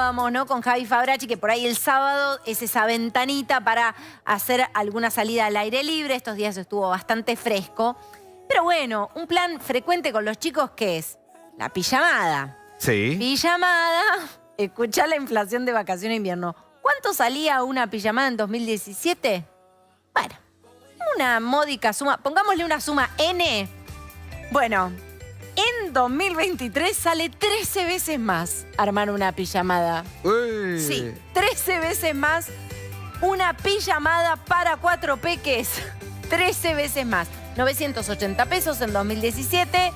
hablábamos, ¿no? Con Javi Fabracci, que por ahí el sábado es esa ventanita para hacer alguna salida al aire libre. Estos días estuvo bastante fresco. Pero bueno, un plan frecuente con los chicos, ¿qué es? La pijamada. Sí. Pijamada. Escuchá la inflación de vacaciones de invierno. ¿Cuánto salía una pijamada en 2017? Bueno, una módica suma. Pongámosle una suma N. Bueno, en 2023 sale 13 veces más armar una pijamada. Uy. Sí, 13 veces más una pijamada para 4 peques. 13 veces más. 980 pesos en 2017.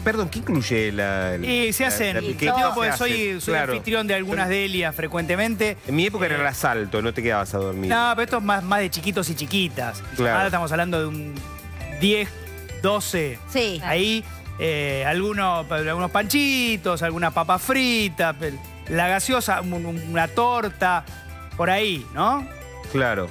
Perdón, ¿qué incluye la...? Y se hacen. la Yo piqueta? pues, Se soy hace, claro. anfitrión de algunas delias frecuentemente. En mi época era el asalto, no te quedabas a dormir. No, pero esto es más de chiquitos y chiquitas. Claro. Ahora estamos hablando de un 10, 12. Sí. Ahí algunos panchitos, algunas papas fritas, la gaseosa, una torta, por ahí, ¿no? Claro.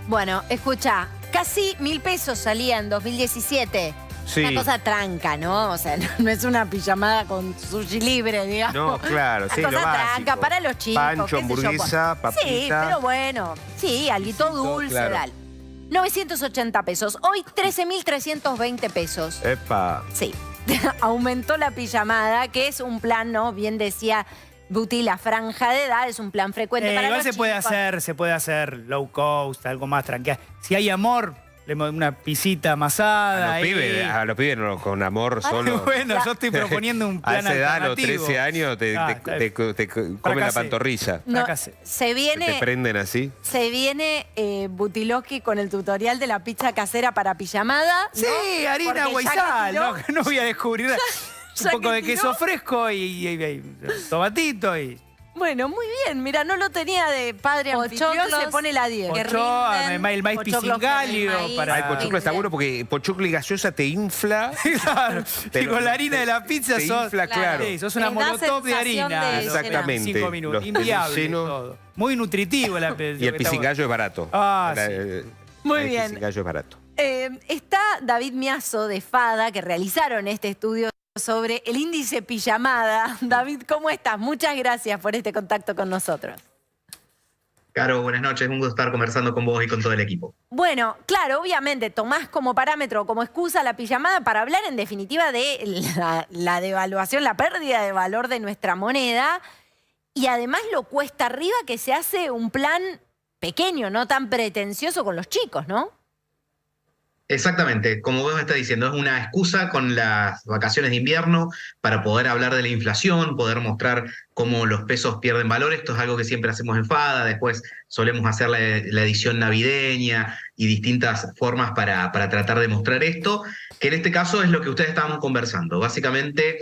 Bueno, escucha, casi 1.000 pesos salía en 2017. Sí. Una cosa tranca, ¿no? O sea, no es una pijamada con sushi libre, digamos. No, claro, sí, Una lo cosa básico. tranca para los chicos. Pancho, qué sé yo, hamburguesa, pues. papita. Sí, pero bueno. Sí, alguito dulce, claro. dale. 980 pesos. Hoy 13.320 pesos. Epa. Sí. Aumentó la pijamada, que es un plan, ¿no? Bien decía Guti, la franja de edad es un plan frecuente para Igual los se puede hacer low cost, algo más tranquilo. Si hay amor, una pisita amasada. A los pibes no, con amor solo. Bueno, yo estoy proponiendo un A plan esa edad, a los alternativo. 13 años, te comen la Fracasé. pantorrilla. No, Fracasé. se Te viene prenden así. Butiloski con el tutorial de la pizza casera para pijamada. Sí, ¿no? harina, Porque agua y ya que sal. tiró- No voy a descubrir nada. ya Un poco que de queso tiró. fresco y tomatito y... Bueno, muy bien. Mira, no lo tenía de padre anfitrión, Pochoclos. se pone la 10. Que Pocho, rinden, el maíz pochoclos pisingalio con el maíz. para... Ay, pochoclo está bueno porque pochoclo y gaseosa te infla. Claro, y Pero con la harina de la pizza te sos... infla, claro. Sí, sos una Te da molotov de sensación harina. de a los Exactamente. 5 minutos. Los Inviable llenos. todo. Muy nutritivo la Y el pisingallo es barato. Ah, sí. Muy El bien. pisingallo es barato. Está David Miazo de FADA, que realizaron este estudio sobre el índice pijamada. David, ¿cómo estás? Muchas gracias por este contacto con nosotros. Caro, buenas noches. Un gusto estar conversando con vos y con todo el equipo. Bueno, claro, obviamente tomás como parámetro, como excusa la pijamada para hablar en definitiva de la devaluación, la pérdida de valor de nuestra moneda. Y además lo cuesta arriba que se hace un plan pequeño, no tan pretencioso con los chicos, ¿no? Exactamente, como vos me estás diciendo, es una excusa con las vacaciones de invierno para poder hablar de la inflación, poder mostrar cómo los pesos pierden valor. Esto es algo que siempre hacemos en FADA, después solemos hacer la edición navideña y distintas formas para tratar de mostrar esto, que en este caso es lo que ustedes estaban conversando. Básicamente,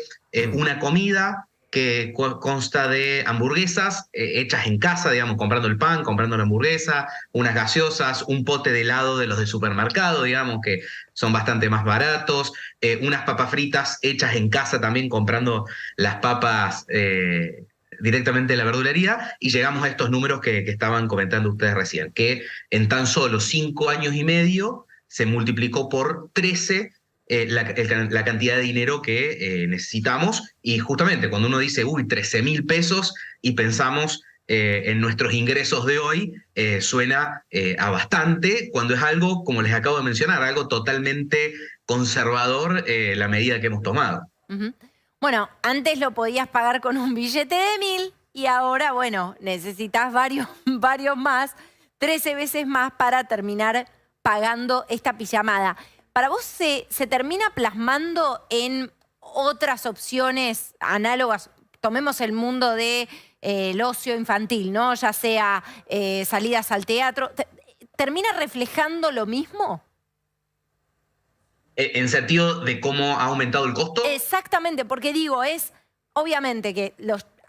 una comida que consta de hamburguesas hechas en casa, digamos, comprando el pan, comprando la hamburguesa, unas gaseosas, un pote de helado de los de supermercado, digamos, que son bastante más baratos, unas papas fritas hechas en casa también, comprando las papas directamente de la verdulería, y llegamos a estos números que estaban comentando ustedes recién, que en tan solo 5 años y medio se multiplicó por 13 la cantidad de dinero que necesitamos, y justamente cuando uno dice, uy, 13.000 pesos y pensamos en nuestros ingresos de hoy, suena a bastante, cuando es algo, como les acabo de mencionar, algo totalmente conservador la medida que hemos tomado. Ujú. Bueno, antes lo podías pagar con un billete de 1.000 y ahora, bueno, necesitas varios más, 13 veces más para terminar pagando esta pijamada. ¿Para vos se termina plasmando en otras opciones análogas? Tomemos el mundo del ocio infantil, ¿no? Ya sea salidas al teatro. ¿Termina reflejando lo mismo? ¿En sentido de cómo ha aumentado el costo? Exactamente, porque digo, es obviamente que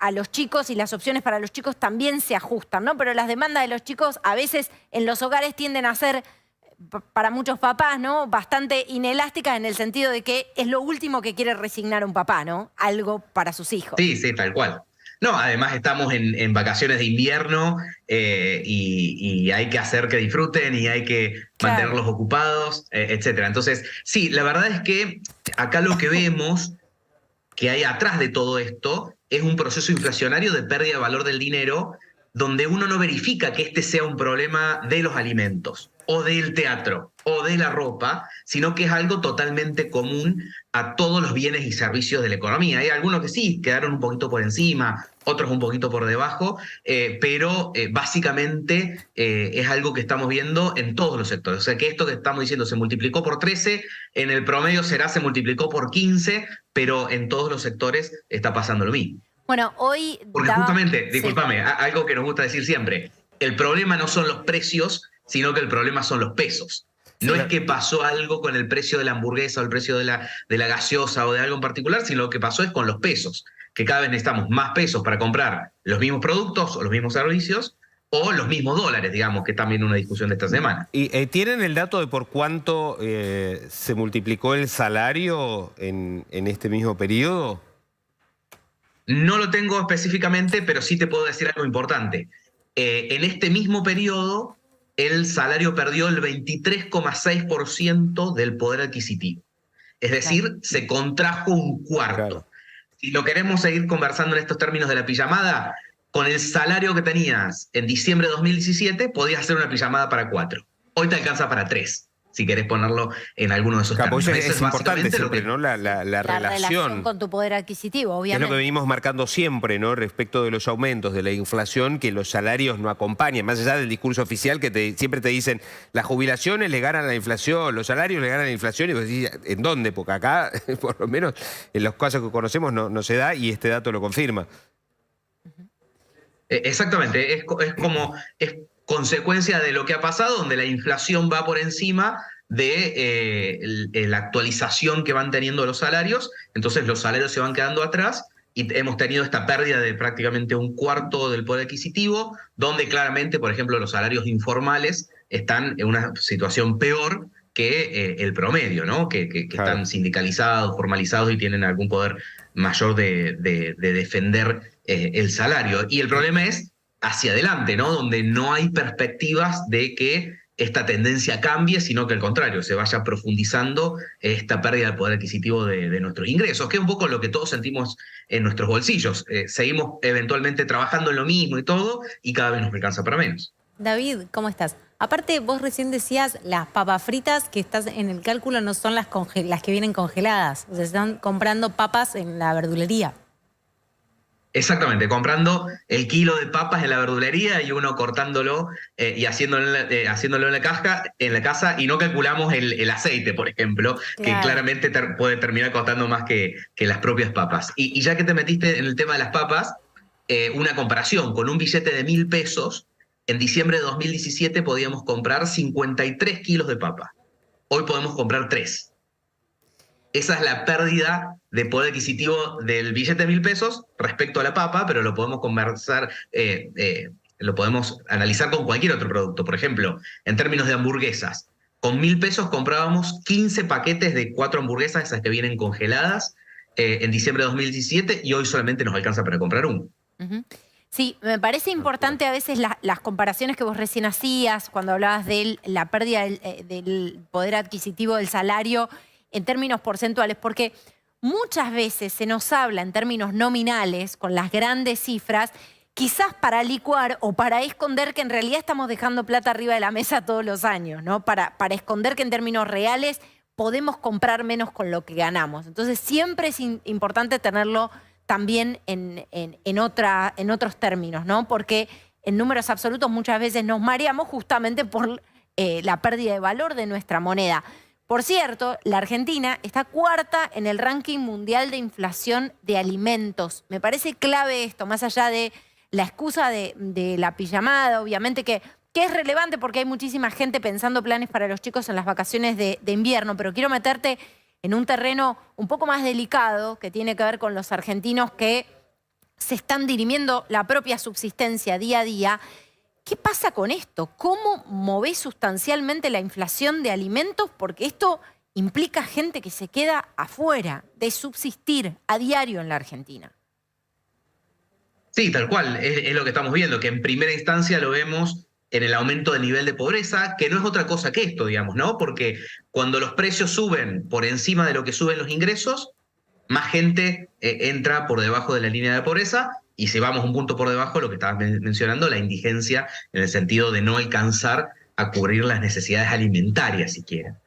a los chicos y las opciones para los chicos también se ajustan, ¿no? Pero las demandas de los chicos a veces en los hogares tienden a ser, para muchos papás, ¿no?, bastante inelásticas, en el sentido de que es lo último que quiere resignar un papá, ¿no? Algo para sus hijos. Sí, sí, tal cual. No, además estamos en vacaciones de invierno y hay que hacer que disfruten y hay que Claro. mantenerlos ocupados, etcétera. Entonces, sí, la verdad es que acá lo que vemos que hay atrás de todo esto es un proceso inflacionario de pérdida de valor del dinero, donde uno no verifica que este sea un problema de los alimentos, o del teatro, o de la ropa, sino que es algo totalmente común a todos los bienes y servicios de la economía. Hay algunos que sí, quedaron un poquito por encima, otros un poquito por debajo, pero básicamente es algo que estamos viendo en todos los sectores. O sea que esto que estamos diciendo se multiplicó por 13, en el promedio se multiplicó por 15, pero en todos los sectores está pasando lo mismo. Bueno, hoy... Porque justamente, discúlpame, algo que nos gusta decir siempre, el problema no son los precios, sino que el problema son los pesos. No es que pasó algo con el precio de la hamburguesa o el precio de la gaseosa o de algo en particular, sino lo que pasó es con los pesos, que cada vez necesitamos más pesos para comprar los mismos productos o los mismos servicios o los mismos dólares, digamos, que es también una discusión de esta semana. ¿Y tienen el dato de por cuánto se multiplicó el salario en este mismo periodo? No lo tengo específicamente, pero sí te puedo decir algo importante. En este mismo periodo, el salario perdió el 23,6% del poder adquisitivo. Es decir, se contrajo un cuarto. Claro. Si lo queremos seguir conversando en estos términos de la pijamada, con el salario que tenías en diciembre de 2017, podías hacer una pijamada para 4. Hoy te alcanza para 3. Si querés ponerlo en alguno de esos términos. Eso es importante siempre, ¿no? La relación con tu poder adquisitivo, obviamente. Es lo que venimos marcando siempre, ¿no? Respecto de los aumentos, de la inflación, que los salarios no acompañan. Más allá del discurso oficial que siempre te dicen, las jubilaciones le ganan a la inflación, los salarios le ganan a la inflación. Y vos decís, ¿en dónde? Porque acá, por lo menos, en los casos que conocemos no se da y este dato lo confirma. Exactamente, es consecuencia de lo que ha pasado, donde la inflación va por encima de la actualización que van teniendo los salarios, entonces los salarios se van quedando atrás y hemos tenido esta pérdida de prácticamente un cuarto del poder adquisitivo, donde claramente, por ejemplo, los salarios informales están en una situación peor que el promedio, ¿no? Que Claro. están sindicalizados, formalizados y tienen algún poder mayor de defender el salario. Y el problema es hacia adelante, ¿no? Donde no hay perspectivas de que esta tendencia cambie, sino que al contrario, se vaya profundizando esta pérdida del poder adquisitivo de nuestros ingresos, que es un poco lo que todos sentimos en nuestros bolsillos. Seguimos eventualmente trabajando en lo mismo y todo, y cada vez nos alcanza para menos. David, ¿cómo estás? Aparte, vos recién decías, las papas fritas que estás en el cálculo no son las que vienen congeladas. O sea, están comprando papas en la verdulería. Exactamente, comprando el kilo de papas en la verdulería y uno cortándolo y haciéndolo en la casa, y no calculamos el aceite, por ejemplo, Claro. que claramente puede terminar costando más que las propias papas. Y ya que te metiste en el tema de las papas, una comparación con un billete de 1.000 pesos, en diciembre de 2017 podíamos comprar 53 kilos de papa. Hoy podemos comprar 3. Esa es la pérdida de poder adquisitivo del billete de 1.000 pesos respecto a la papa, pero lo podemos conversar, lo podemos analizar con cualquier otro producto. Por ejemplo, en términos de hamburguesas, con 1.000 pesos comprábamos 15 paquetes de 4 hamburguesas, esas que vienen congeladas, en diciembre de 2017, y hoy solamente nos alcanza para comprar uno. Sí, me parece importante a veces las comparaciones que vos recién hacías cuando hablabas de la pérdida del poder adquisitivo del salario en términos porcentuales, porque muchas veces se nos habla en términos nominales, con las grandes cifras, quizás para licuar o para esconder que en realidad estamos dejando plata arriba de la mesa todos los años, ¿no? Para esconder que en términos reales podemos comprar menos con lo que ganamos. Entonces siempre es importante tenerlo también en otros términos, ¿no? Porque en números absolutos muchas veces nos mareamos justamente por la pérdida de valor de nuestra moneda. Por cierto, la Argentina está cuarta en el ranking mundial de inflación de alimentos. Me parece clave esto, más allá de la excusa de la pijamada, obviamente que es relevante porque hay muchísima gente pensando planes para los chicos en las vacaciones de invierno, pero quiero meterte en un terreno un poco más delicado que tiene que ver con los argentinos que se están dirimiendo la propia subsistencia día a día. ¿Qué pasa con esto? ¿Cómo movés sustancialmente la inflación de alimentos? Porque esto implica gente que se queda afuera de subsistir a diario en la Argentina. Sí, tal cual, es lo que estamos viendo, que en primera instancia lo vemos en el aumento del nivel de pobreza, que no es otra cosa que esto, digamos, ¿no? Porque cuando los precios suben por encima de lo que suben los ingresos, más gente entra por debajo de la línea de pobreza, y si vamos un punto por debajo, lo que estabas mencionando, la indigencia en el sentido de no alcanzar a cubrir las necesidades alimentarias siquiera.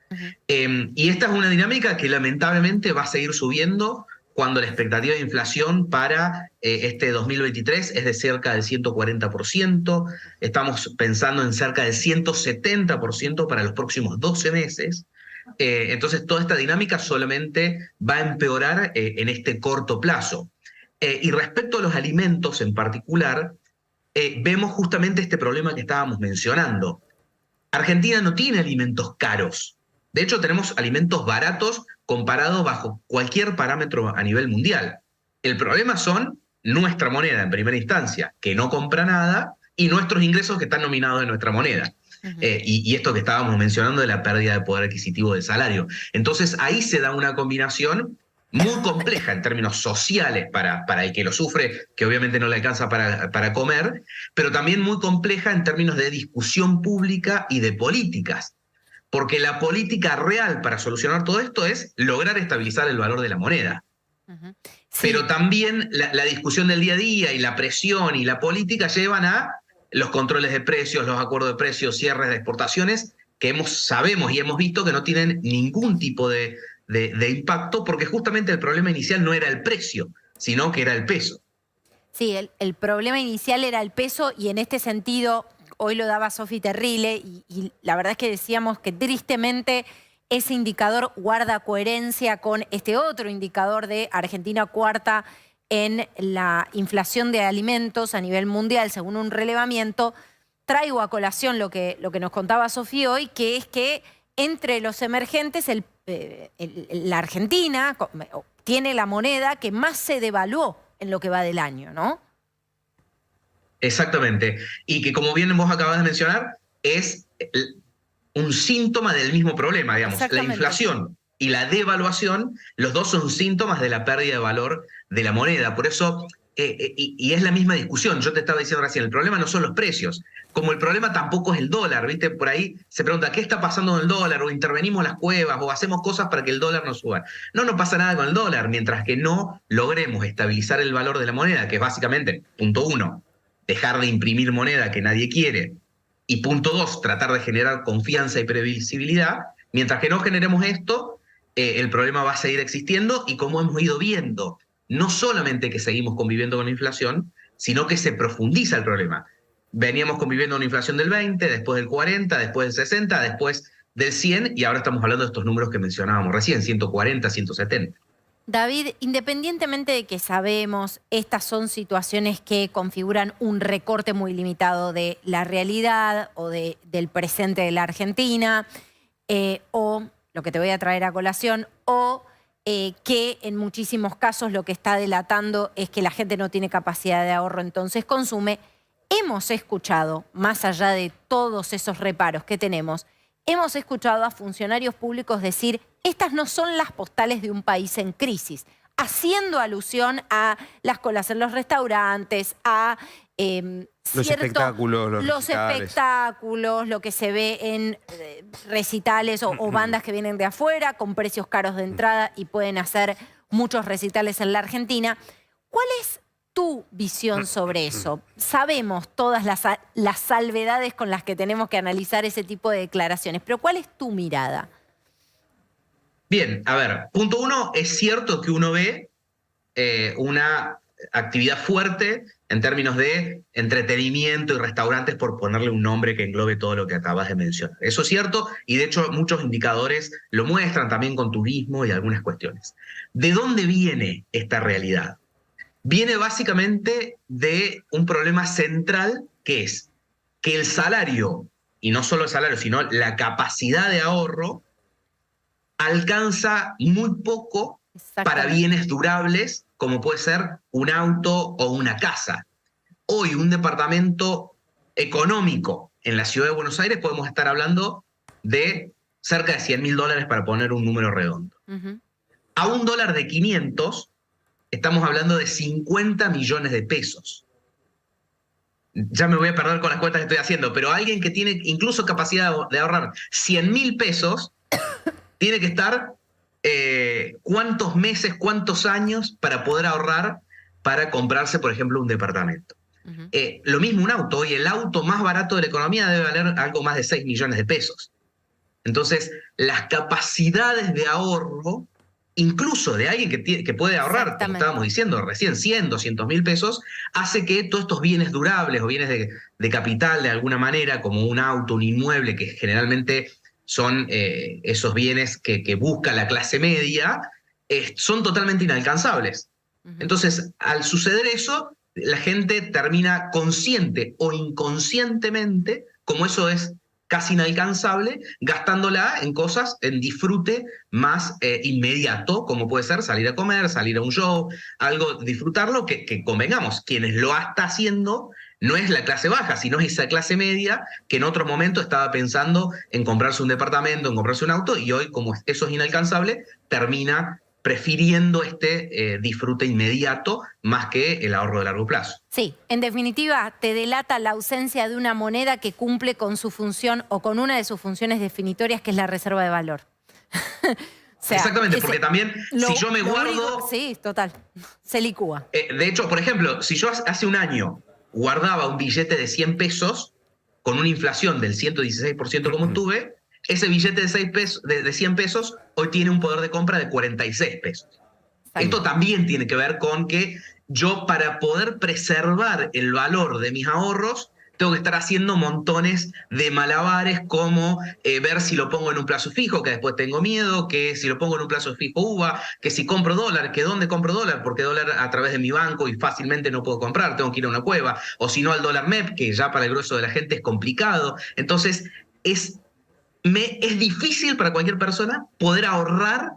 Y esta es una dinámica que lamentablemente va a seguir subiendo cuando la expectativa de inflación para este 2023 es de cerca del 140%, estamos pensando en cerca del 170% para los próximos 12 meses. Entonces toda esta dinámica solamente va a empeorar en este corto plazo. Y respecto a los alimentos en particular, vemos justamente este problema que estábamos mencionando. Argentina no tiene alimentos caros. De hecho, tenemos alimentos baratos comparados bajo cualquier parámetro a nivel mundial. El problema son nuestra moneda en primera instancia, que no compra nada, y nuestros ingresos que están nominados en nuestra moneda. Y esto que estábamos mencionando de la pérdida de poder adquisitivo del salario. Entonces ahí se da una combinación muy compleja en términos sociales para el que lo sufre, que obviamente no le alcanza para comer, pero también muy compleja en términos de discusión pública y de políticas. Porque la política real para solucionar todo esto es lograr estabilizar el valor de la moneda. Sí. Pero también la discusión del día a día y la presión y la política llevan a los controles de precios, los acuerdos de precios, cierres de exportaciones, que sabemos y hemos visto que no tienen ningún tipo de impacto, porque justamente el problema inicial no era el precio, sino que era el peso. Sí, el problema inicial era el peso, y en este sentido, hoy lo daba Sofi Terrile, y la verdad es que decíamos que tristemente ese indicador guarda coherencia con este otro indicador de Argentina cuarta en la inflación de alimentos a nivel mundial, según un relevamiento. Traigo a colación lo que nos contaba Sofi hoy, que es que entre los emergentes la Argentina tiene la moneda que más se devaluó en lo que va del año, ¿no? Exactamente. Y que, como bien vos acabas de mencionar, es un síntoma del mismo problema, digamos. La inflación y la devaluación, los dos son síntomas de la pérdida de valor de la moneda. Por eso, y es la misma discusión, yo te estaba diciendo recién, el problema no son los precios, como el problema tampoco es el dólar, ¿viste? Por ahí se pregunta, ¿qué está pasando con el dólar? O intervenimos las cuevas, o hacemos cosas para que el dólar no suba. No pasa nada con el dólar, mientras que no logremos estabilizar el valor de la moneda, que es básicamente, punto 1, dejar de imprimir moneda que nadie quiere, y punto 2, tratar de generar confianza y previsibilidad. Mientras que no generemos esto, el problema va a seguir existiendo, y como hemos ido viendo, no solamente que seguimos conviviendo con la inflación, sino que se profundiza el problema. Veníamos conviviendo con una inflación del 20, después del 40, después del 60, después del 100, y ahora estamos hablando de estos números que mencionábamos recién, 140, 170. David, independientemente de que sabemos, estas son situaciones que configuran un recorte muy limitado de la realidad o del presente de la Argentina, o lo que te voy a traer a colación, o que en muchísimos casos lo que está delatando es que la gente no tiene capacidad de ahorro, entonces consume. Hemos escuchado, más allá de todos esos reparos que tenemos, hemos escuchado a funcionarios públicos decir: estas no son las postales de un país en crisis, haciendo alusión a las colas en los restaurantes, a los espectáculos, lo que se ve en recitales o bandas que vienen de afuera con precios caros de entrada y pueden hacer muchos recitales en la Argentina. ¿Cuál es tu visión sobre eso? Sabemos todas las salvedades con las que tenemos que analizar ese tipo de declaraciones, pero ¿cuál es tu mirada? Bien, a ver, punto 1, es cierto que uno ve una actividad fuerte en términos de entretenimiento y restaurantes, por ponerle un nombre que englobe todo lo que acabas de mencionar. Eso es cierto, y de hecho muchos indicadores lo muestran, también con turismo y algunas cuestiones. ¿De dónde viene esta realidad? Viene básicamente de un problema central, que es que el salario, y no solo el salario, sino la capacidad de ahorro, alcanza muy poco para bienes durables, como puede ser un auto o una casa. Hoy un departamento económico en la ciudad de Buenos Aires podemos estar hablando de cerca de $100.000, para poner un número redondo. A un dólar de 500 estamos hablando de 50 millones de pesos. Ya me voy a perder con las cuentas que estoy haciendo, pero alguien que tiene incluso capacidad de ahorrar 100.000 pesos tiene que estar cuántos meses, cuántos años para poder ahorrar para comprarse, por ejemplo, un departamento. Lo mismo un auto. Hoy el auto más barato de la economía debe valer algo más de 6 millones de pesos. Entonces, las capacidades de ahorro, incluso de alguien que puede ahorrar, como estábamos diciendo recién, 100, 200 mil pesos, hace que todos estos bienes durables o bienes de capital de alguna manera, como un auto, un inmueble, que generalmente son esos bienes que busca la clase media, son totalmente inalcanzables. Entonces, al suceder eso, la gente termina consciente o inconscientemente, como eso es casi inalcanzable, gastándola en cosas, en disfrute más inmediato, como puede ser salir a comer, salir a un show, algo, disfrutarlo, que convengamos, quienes lo está haciendo no es la clase baja, sino es esa clase media que en otro momento estaba pensando en comprarse un departamento, en comprarse un auto, y hoy, como eso es inalcanzable, termina prefiriendo este disfrute inmediato más que el ahorro de largo plazo. Sí, en definitiva, te delata la ausencia de una moneda que cumple con su función o con una de sus funciones definitorias, que es la reserva de valor. O sea, exactamente, porque también si yo me guardo... sí, total, se licúa. De hecho, por ejemplo, si yo hace un año guardaba un billete de 100 pesos con una inflación del 116% como tuve, ese billete de 100 pesos hoy tiene un poder de compra de 46 pesos. Esto también tiene que ver con que yo, para poder preservar el valor de mis ahorros, tengo que estar haciendo montones de malabares, como ver si lo pongo en un plazo fijo, que después tengo miedo, que si lo pongo en un plazo fijo UVA, que si compro dólar, que dónde compro dólar, porque dólar a través de mi banco y fácilmente no puedo comprar, tengo que ir a una cueva, o si no al dólar MEP, que ya para el grueso de la gente es complicado. Entonces, es difícil para cualquier persona poder ahorrar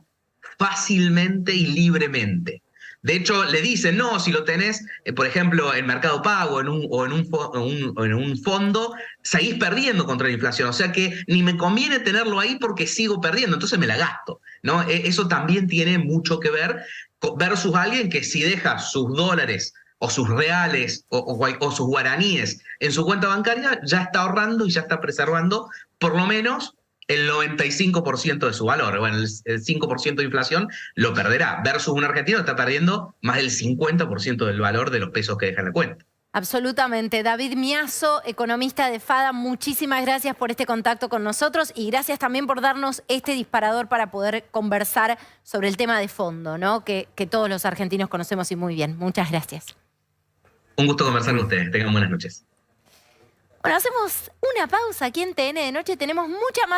fácilmente y libremente. De hecho, le dicen, no, si lo tenés, por ejemplo, en Mercado Pago o en un fondo, seguís perdiendo contra la inflación. O sea que ni me conviene tenerlo ahí porque sigo perdiendo, entonces me la gasto, ¿no? Eso también tiene mucho que ver versus alguien que, si deja sus dólares o sus reales o sus guaraníes en su cuenta bancaria, ya está ahorrando y ya está preservando por lo menos el 95% de su valor. Bueno, el 5% de inflación lo perderá, versus un argentino que está perdiendo más del 50% del valor de los pesos que deja en la cuenta. Absolutamente. David Miazo, economista de FADA, muchísimas gracias por este contacto con nosotros y gracias también por darnos este disparador para poder conversar sobre el tema de fondo, ¿no? Que todos los argentinos conocemos y muy bien. Muchas gracias. Un gusto conversar con ustedes. Tengan buenas noches. Bueno, hacemos una pausa aquí en TN de Noche. Tenemos mucha más